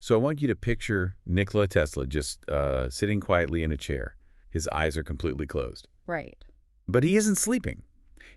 So I want you to picture Nikola Tesla just sitting quietly in a chair. His eyes are completely closed. Right. But he isn't sleeping.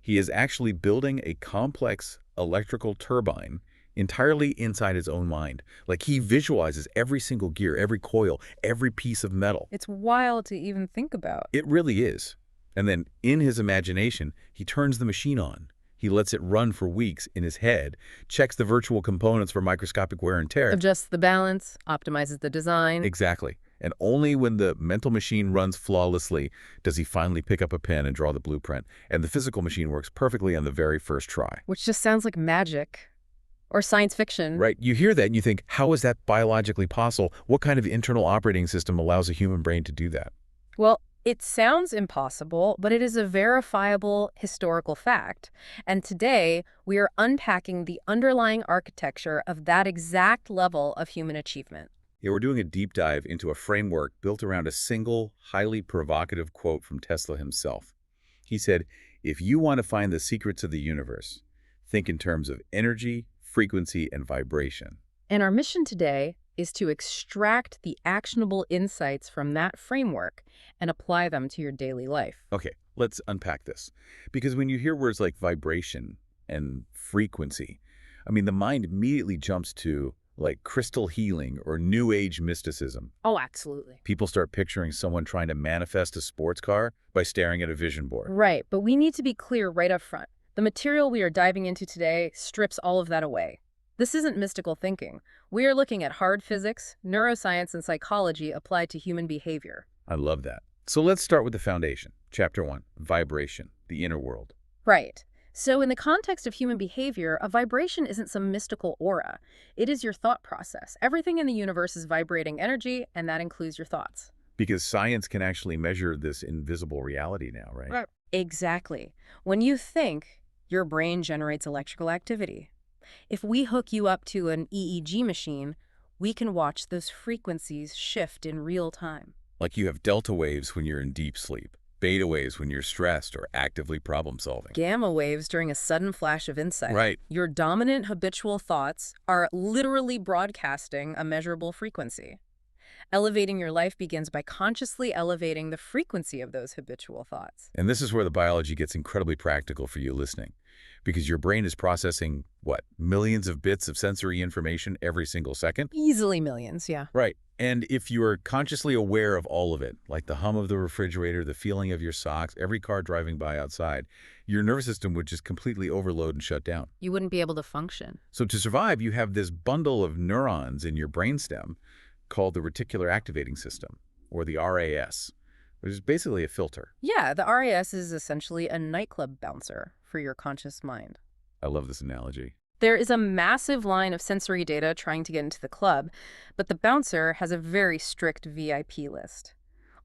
He is actually building a complex electrical turbine entirely inside his own mind. Like he visualizes every single gear, every coil, every piece of metal. It's wild to even think about. It really is. And then in his imagination, he turns the machine on. He lets it run for weeks in his head, checks the virtual components for microscopic wear and tear. Adjusts the balance, optimizes the design. Exactly. And only when the mental machine runs flawlessly does he finally pick up a pen and draw the blueprint. And the physical machine works perfectly on the very first try. Which just sounds like magic. Or science fiction. Right. You hear that and you think, how is that biologically possible? What kind of internal operating system allows a human brain to do that? Well, it sounds impossible, but it is a verifiable historical fact. And today, we are unpacking the underlying architecture of that exact level of human achievement. Yeah, we're doing a deep dive into a framework built around a single, highly provocative quote from Tesla himself. He said, if you want to find the secrets of the universe, think in terms of energy, frequency, and vibration. And our mission today is to extract the actionable insights from that framework and apply them to your daily life. Okay, let's unpack this. Because when you hear words like vibration and frequency, I mean, the mind immediately jumps to like crystal healing or new age mysticism. Oh, absolutely. People start picturing someone trying to manifest a sports car by staring at a vision board. Right, but we need to be clear right up front. The material we are diving into today strips all of that away. This isn't mystical thinking. We are looking at hard physics, neuroscience, and psychology applied to human behavior. I love that. So let's start with the foundation. Chapter 1, vibration, the inner world. Right. So in the context of human behavior, a vibration isn't some mystical aura. It is your thought process. Everything in the universe is vibrating energy, and that includes your thoughts. Because science can actually measure this invisible reality now, right? Right. Exactly. When you think, your brain generates electrical activity. If we hook you up to an EEG machine, we can watch those frequencies shift in real time. Like you have delta waves when you're in deep sleep, beta waves when you're stressed or actively problem solving. Gamma waves during a sudden flash of insight. Right. Your dominant habitual thoughts are literally broadcasting a measurable frequency. Elevating your life begins by consciously elevating the frequency of those habitual thoughts. And this is where the biology gets incredibly practical for you listening. Because your brain is processing, what, millions of bits of sensory information every single second? Easily millions, yeah. Right. And if you are consciously aware of all of it, like the hum of the refrigerator, the feeling of your socks, every car driving by outside, your nervous system would just completely overload and shut down. You wouldn't be able to function. So to survive, you have this bundle of neurons in your brainstem called the reticular activating system, or the RAS, which is basically a filter. Yeah, the RAS is essentially a nightclub bouncer for your conscious mind. I love this analogy. There is a massive line of sensory data trying to get into the club, but the bouncer has a very strict VIP list.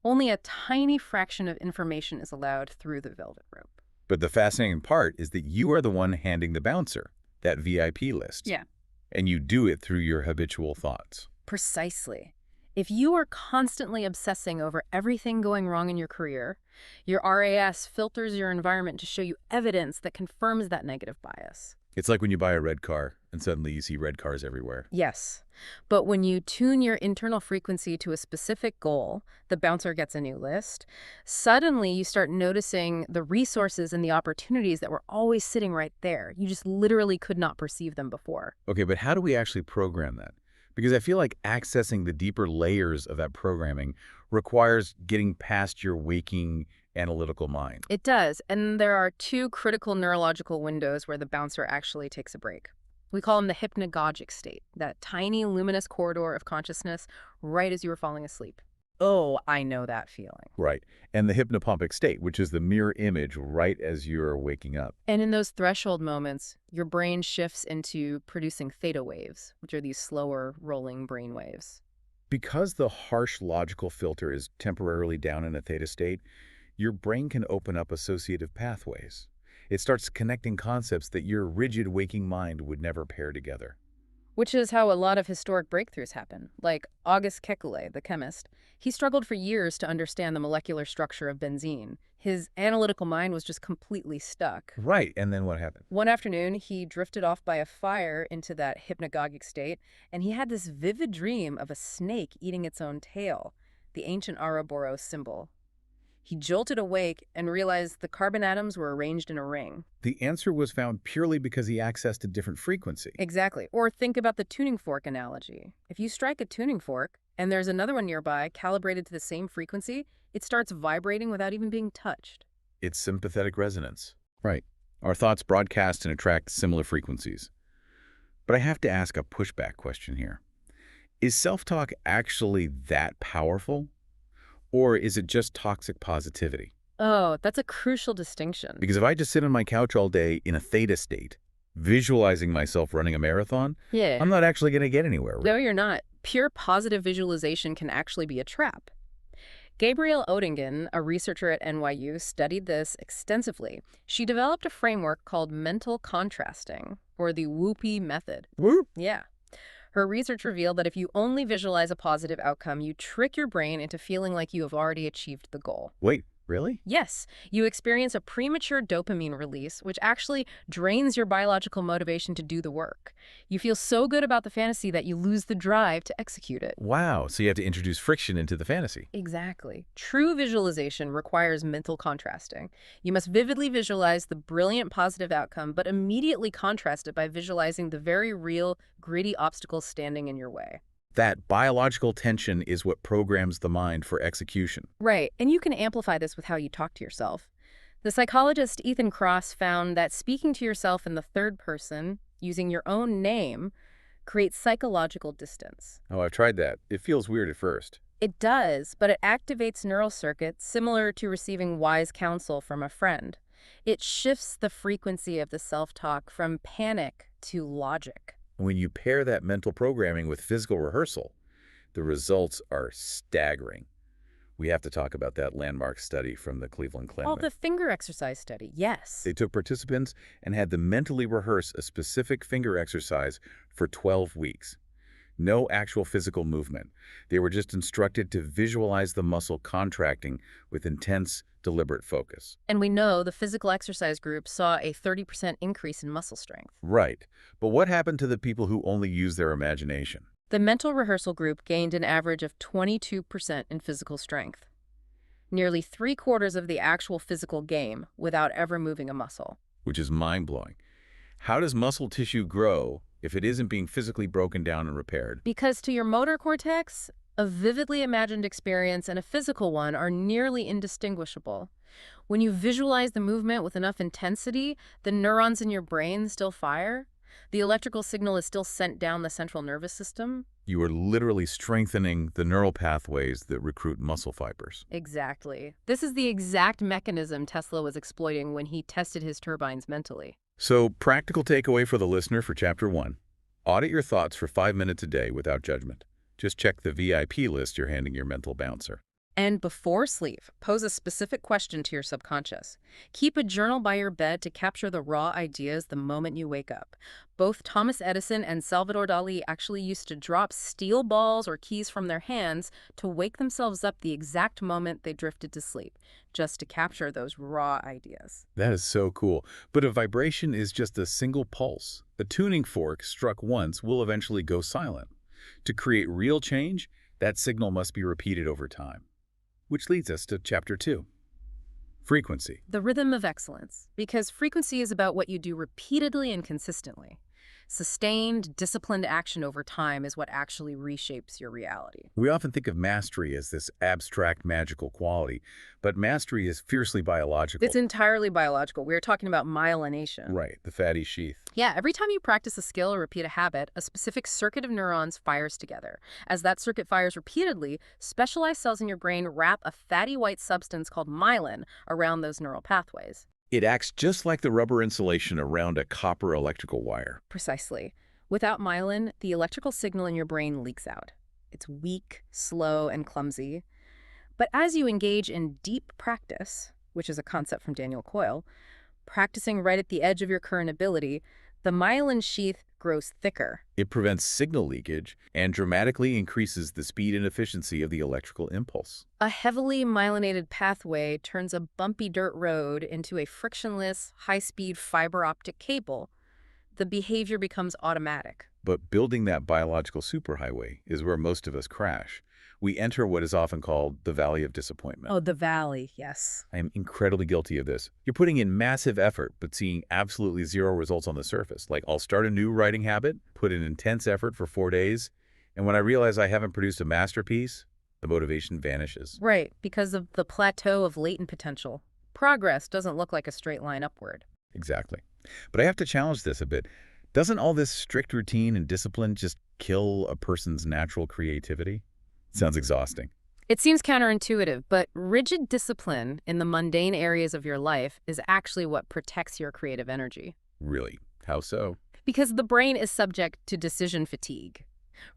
Only a tiny fraction of information is allowed through the velvet rope. But the fascinating part is that you are the one handing the bouncer that VIP list. Yeah. And you do it through your habitual thoughts. Precisely. If you are constantly obsessing over everything going wrong in your career, your RAS filters your environment to show you evidence that confirms that negative bias. It's like when you buy a red car and suddenly you see red cars everywhere. Yes. But when you tune your internal frequency to a specific goal, the bouncer gets a new list. Suddenly, you start noticing the resources and the opportunities that were always sitting right there. You just literally could not perceive them before. Okay, but how do we actually program that? Because I feel like accessing the deeper layers of that programming requires getting past your waking analytical mind. It does, and there are two critical neurological windows where the bouncer actually takes a break. We call them the hypnagogic state, that tiny luminous corridor of consciousness right as you were falling asleep. Oh, I know that feeling. Right. And the hypnopompic state, which is the mirror image right as you're waking up. And in those threshold moments, your brain shifts into producing theta waves, which are these slower rolling brain waves. Because the harsh logical filter is temporarily down in a theta state, your brain can open up associative pathways. It starts connecting concepts that your rigid waking mind would never pair together. Which is how a lot of historic breakthroughs happen. Like August Kekulé, the chemist. He struggled for years to understand the molecular structure of benzene. His analytical mind was just completely stuck. Right, and then what happened? One afternoon, he drifted off by a fire into that hypnagogic state, and he had this vivid dream of a snake eating its own tail, the ancient Ouroboros symbol. He jolted awake and realized the carbon atoms were arranged in a ring. The answer was found purely because he accessed a different frequency. Exactly. Or think about the tuning fork analogy. If you strike a tuning fork, and there's another one nearby calibrated to the same frequency, it starts vibrating without even being touched. It's sympathetic resonance. Right. Our thoughts broadcast and attract similar frequencies. But I have to ask a pushback question here. Is self-talk actually that powerful? Or is it just toxic positivity? Oh, that's a crucial distinction. Because if I just sit on my couch all day in a theta state, visualizing myself running a marathon, Yeah. I'm not actually going to get anywhere. No, you're not. Pure positive visualization can actually be a trap. Gabrielle Oettingen, a researcher at NYU, studied this extensively. She developed a framework called mental contrasting, or the WOOPy method. Whoop. Yeah. Her research revealed that if you only visualize a positive outcome, you trick your brain into feeling like you have already achieved the goal. Wait, really? Yes, you experience a premature dopamine release, which actually drains your biological motivation to do the work. You feel so good about the fantasy that you lose the drive to execute it. Wow, so you have to introduce friction into the fantasy. Exactly. True visualization requires mental contrasting. You must vividly visualize the brilliant positive outcome, but immediately contrast it by visualizing the very real, gritty obstacles standing in your way. That biological tension is what programs the mind for execution. Right, and you can amplify this with how you talk to yourself. The psychologist Ethan Kross found that speaking to yourself in the third person, using your own name, creates psychological distance. Oh, I've tried that. It feels weird at first. It does, but it activates neural circuits similar to receiving wise counsel from a friend. It shifts the frequency of the self-talk from panic to logic. When you pair that mental programming with physical rehearsal, the results are staggering. We have to talk about that landmark study from the Cleveland Clinic. Oh, the finger exercise study, yes. They took participants and had them mentally rehearse a specific finger exercise for 12 weeks. No actual physical movement. They were just instructed to visualize the muscle contracting with intense, deliberate focus. And we know the physical exercise group saw a 30% increase in muscle strength. Right. But what happened to the people who only use their imagination? The mental rehearsal group gained an average of 22% in physical strength. Nearly 3/4 of the actual physical game without ever moving a muscle. Which is mind-blowing. How does muscle tissue grow if it isn't being physically broken down and repaired? Because to your motor cortex, a vividly imagined experience and a physical one are nearly indistinguishable. When you visualize the movement with enough intensity, the neurons in your brain still fire. The electrical signal is still sent down the central nervous system. You are literally strengthening the neural pathways that recruit muscle fibers. Exactly. This is the exact mechanism Tesla was exploiting when he tested his turbines mentally. So, practical takeaway for the listener for Chapter 1. Audit your thoughts for 5 minutes a day without judgment. Just check the VIP list you're handing your mental bouncer. And before sleep, pose a specific question to your subconscious. Keep a journal by your bed to capture the raw ideas the moment you wake up. Both Thomas Edison and Salvador Dali actually used to drop steel balls or keys from their hands to wake themselves up the exact moment they drifted to sleep, just to capture those raw ideas. That is so cool. But a vibration is just a single pulse. A tuning fork struck once will eventually go silent. To create real change, that signal must be repeated over time. Which leads us to Chapter 2. Frequency. The rhythm of excellence, because frequency is about what you do repeatedly and consistently. Sustained, disciplined action over time is what actually reshapes your reality. We often think of mastery as this abstract, magical quality, but mastery is fiercely biological. It's entirely biological. We're talking about myelination. Right, the fatty sheath. Yeah, every time you practice a skill or repeat a habit, a specific circuit of neurons fires together. As that circuit fires repeatedly, specialized cells in your brain wrap a fatty white substance called myelin around those neural pathways. It acts just like the rubber insulation around a copper electrical wire. Precisely. Without myelin, the electrical signal in your brain leaks out. It's weak, slow, and clumsy. But as you engage in deep practice, which is a concept from Daniel Coyle, practicing right at the edge of your current ability, the myelin sheath grows thicker. It prevents signal leakage and dramatically increases the speed and efficiency of the electrical impulse. A heavily myelinated pathway turns a bumpy dirt road into a frictionless, high-speed fiber optic cable. The behavior becomes automatic. But building that biological superhighway is where most of us crash. We enter what is often called the valley of disappointment. Oh, the valley, yes. I am incredibly guilty of this. You're putting in massive effort, but seeing absolutely zero results on the surface. Like, I'll start a new writing habit, put in intense effort for 4 days, and when I realize I haven't produced a masterpiece, the motivation vanishes. Right, because of the plateau of latent potential. Progress doesn't look like a straight line upward. Exactly. But I have to challenge this a bit. Doesn't all this strict routine and discipline just kill a person's natural creativity? Sounds exhausting. It seems counterintuitive, but rigid discipline in the mundane areas of your life is actually what protects your creative energy. Really? How so? Because the brain is subject to decision fatigue.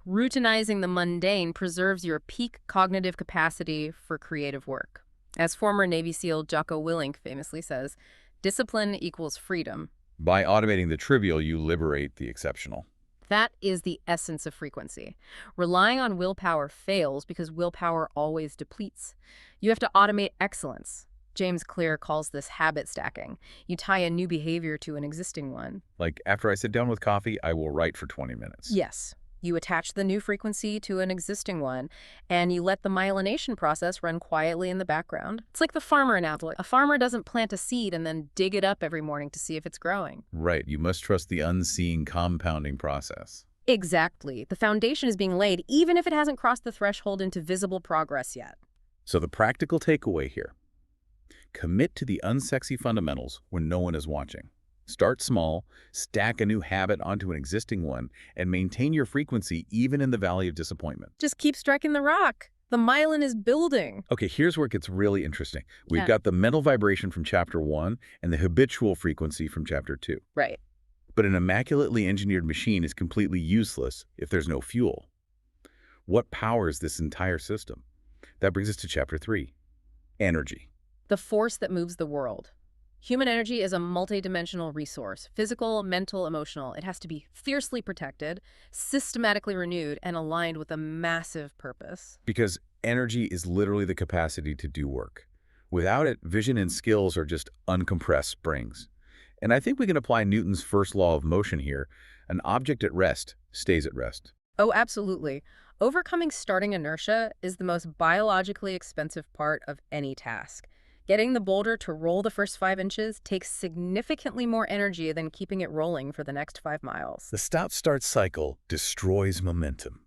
Routinizing the mundane preserves your peak cognitive capacity for creative work. As former Navy SEAL Jocko Willink famously says, discipline equals freedom. By automating the trivial, you liberate the exceptional. That is the essence of frequency. Relying on willpower fails because willpower always depletes. You have to automate excellence. James Clear calls this habit stacking. You tie a new behavior to an existing one. Like, after I sit down with coffee, I will write for 20 minutes. Yes. You attach the new frequency to an existing one, and you let the myelination process run quietly in the background. It's like the farmer analogy. A farmer doesn't plant a seed and then dig it up every morning to see if it's growing. Right. You must trust the unseen compounding process. Exactly. The foundation is being laid, even if it hasn't crossed the threshold into visible progress yet. So the practical takeaway here: commit to the unsexy fundamentals when no one is watching. Start small, stack a new habit onto an existing one, and maintain your frequency even in the valley of disappointment. Just keep striking the rock. The myelin is building. Okay, here's where it gets really interesting. We've Yeah. got the mental vibration from Chapter 1 and the habitual frequency from Chapter 2. Right. But an immaculately engineered machine is completely useless if there's no fuel. What powers this entire system? That brings us to Chapter 3, energy. The force that moves the world. Human energy is a multidimensional resource, physical, mental, emotional. It has to be fiercely protected, systematically renewed, and aligned with a massive purpose. Because energy is literally the capacity to do work. Without it, vision and skills are just uncompressed springs. And I think we can apply Newton's first law of motion here. An object at rest stays at rest. Oh, absolutely. Overcoming starting inertia is the most biologically expensive part of any task. Getting the boulder to roll the first 5 inches takes significantly more energy than keeping it rolling for the next 5 miles. The stop-start cycle destroys momentum,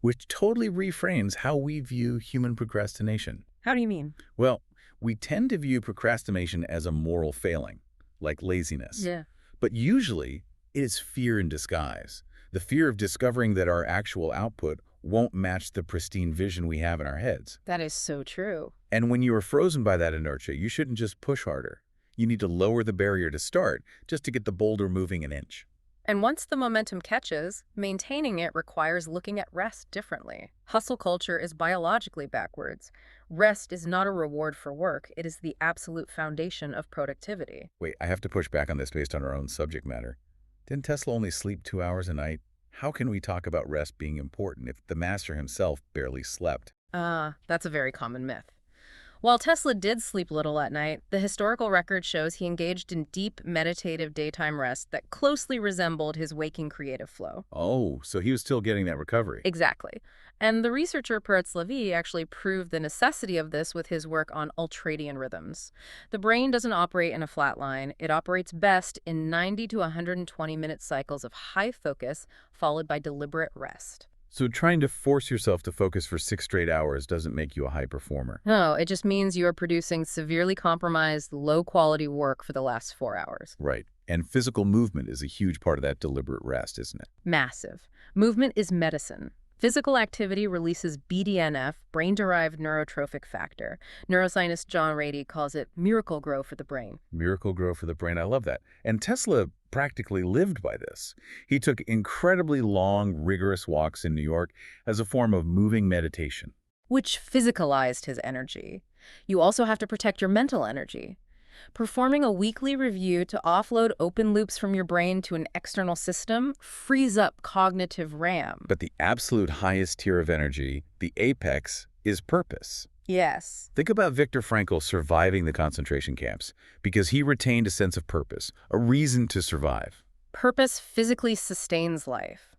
which totally reframes how we view human procrastination. How do you mean? Well, we tend to view procrastination as a moral failing, like laziness. Yeah. But usually, it is fear in disguise. The fear of discovering that our actual output won't match the pristine vision we have in our heads. That is so true. And when you are frozen by that inertia, you shouldn't just push harder. You need to lower the barrier to start, just to get the boulder moving an inch. And once the momentum catches, maintaining it requires looking at rest differently. Hustle culture is biologically backwards. Rest is not a reward for work. It is the absolute foundation of productivity. Wait, I have to push back on this based on our own subject matter. Didn't Tesla only sleep 2 hours a night? How can we talk about rest being important if the master himself barely slept? That's a very common myth. While Tesla did sleep little at night, the historical record shows he engaged in deep, meditative daytime rest that closely resembled his waking creative flow. Oh, so he was still getting that recovery. Exactly. And the researcher Peretz-Levy actually proved the necessity of this with his work on ultradian rhythms. The brain doesn't operate in a flat line. It operates best in 90 to 120-minute cycles of high focus, followed by deliberate rest. So trying to force yourself to focus for 6 straight hours doesn't make you a high performer. No, it just means you are producing severely compromised, low-quality work for the last 4 hours. Right. And physical movement is a huge part of that deliberate rest, isn't it? Massive. Movement is medicine. Physical activity releases BDNF, brain-derived neurotrophic factor. Neuroscientist John Ratey calls it miracle grow for the brain. Miracle grow for the brain. I love that. And Tesla practically lived by this. He took incredibly long, rigorous walks in New York as a form of moving meditation. Which physicalized his energy. You also have to protect your mental energy. Performing a weekly review to offload open loops from your brain to an external system frees up cognitive RAM. But the absolute highest tier of energy, the apex, is purpose. Yes. Think about Viktor Frankl surviving the concentration camps because he retained a sense of purpose, a reason to survive. Purpose physically sustains life.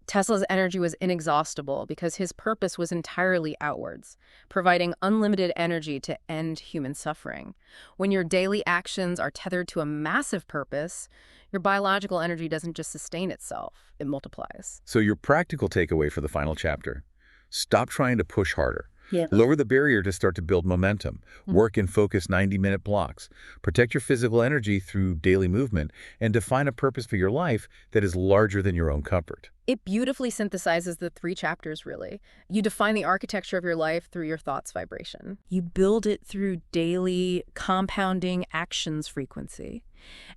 Tesla's energy was inexhaustible because his purpose was entirely outwards, providing unlimited energy to end human suffering. When your daily actions are tethered to a massive purpose, your biological energy doesn't just sustain itself, it multiplies. So your practical takeaway for the final chapter: stop trying to push harder. Yeah. Lower the barrier to start to build momentum. Work in focused 90-minute blocks. Protect your physical energy through daily movement, and define a purpose for your life that is larger than your own comfort. It beautifully synthesizes the 3 chapters, really. You define the architecture of your life through your thoughts' vibration. You build it through daily compounding actions frequency.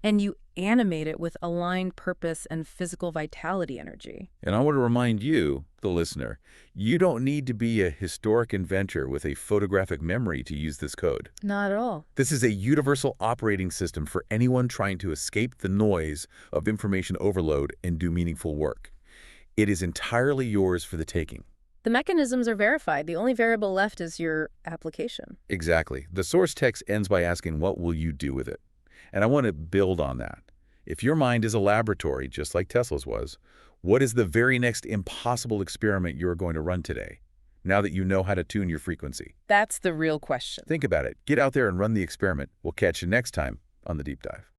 And you animate it with aligned purpose and physical vitality energy. And I want to remind you, the listener, you don't need to be a historic inventor with a photographic memory to use this code. Not at all. This is a universal operating system for anyone trying to escape the noise of information overload and do meaningful work. It is entirely yours for the taking. The mechanisms are verified. The only variable left is your application. Exactly. The source text ends by asking, what will you do with it? And I want to build on that. If your mind is a laboratory, just like Tesla's was, what is the very next impossible experiment you're going to run today, now that you know how to tune your frequency? That's the real question. Think about it. Get out there and run the experiment. We'll catch you next time on The Deep Dive.